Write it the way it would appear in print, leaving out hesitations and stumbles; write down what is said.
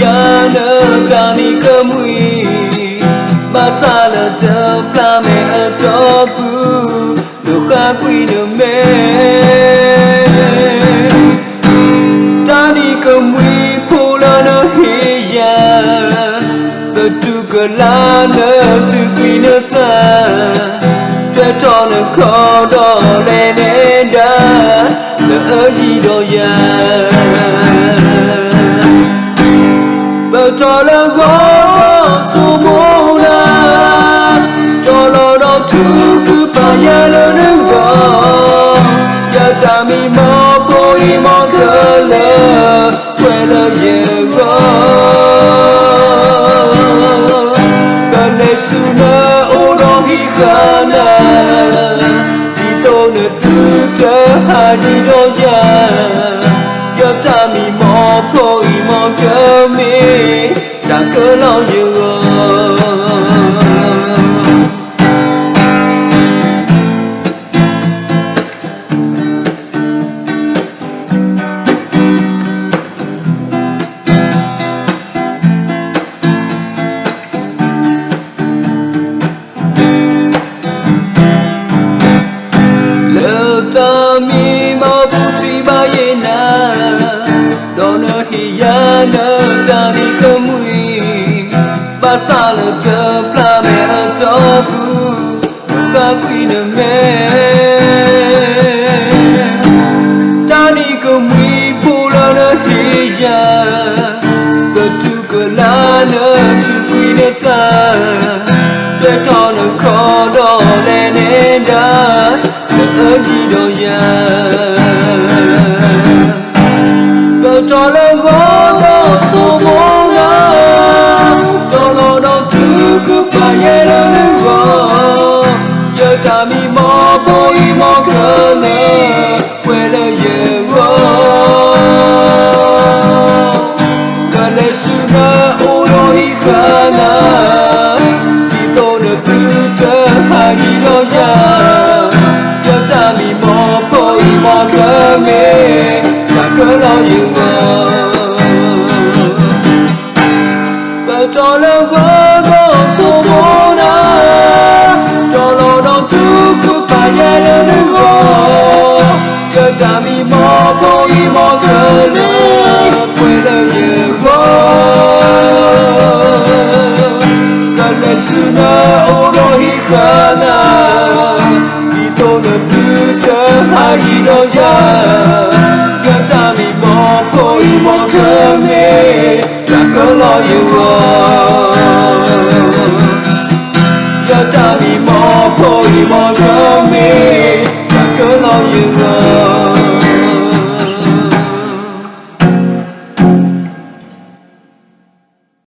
ya nơ ta ni cơ mui mà xa lờ thơ pla mẹ ở đó bu đồ khá quy nơ mê ta ni cơ mui phô lơ nơ hi ya the tu cơ la nơ tu quy nơ ta tre trò nơ khó đỏ lê nê đá nơ ở gì đó ya bờ trò lơ gõ su mô na trò lơ đó chú cứ bà ya lơ nâng gõ ya ta mi mò bôi mò cơ lơ quê lơ ye gõ cơ lê su nơ ô đó hi khả na đi tô nơ tư tơ hà đi đó ya ya ta mi mò bôi mò cơ mi chẳng cơ lo nhiều lỡ ta mi mò bụi ba ye na đó nơ hi ya nơ ta đi cơ mui ba xa lỡ chờ pla mẹ ở đó bu ba quy nơ mẹ ta đi cơ mui bu lỡ nơ hi ya cơ tu cơ la nơ tu quy nơ ta để cho nơ khó đó lên nè đã nơ gì đâu ya trò lơ gõ đó số mô na trò lơ đó chú cứ bà ye lơ nâng gõ giờ ta mi mò bôi mò cơ nơ quê lơ ye gõ cơ lê su nơ ô đô hi khả na đi tô nơ tư cơ hà đi đô ya giờ ta mi mò bôi mò cơ mê cơ lo nhiều trò lơ gõ đó số mô na trò lơ đó chú cứ bà ye lơ nâng gõ giờ ta mi mò bôi mò cơ lơ quê lơ ye gõ cơ lê su nơ ô đô hi khả na đi tô nơ tư tơ hà hi đô ya ta mi mò bôi mò cơ mê chẳng có lo yêu giờ ta mi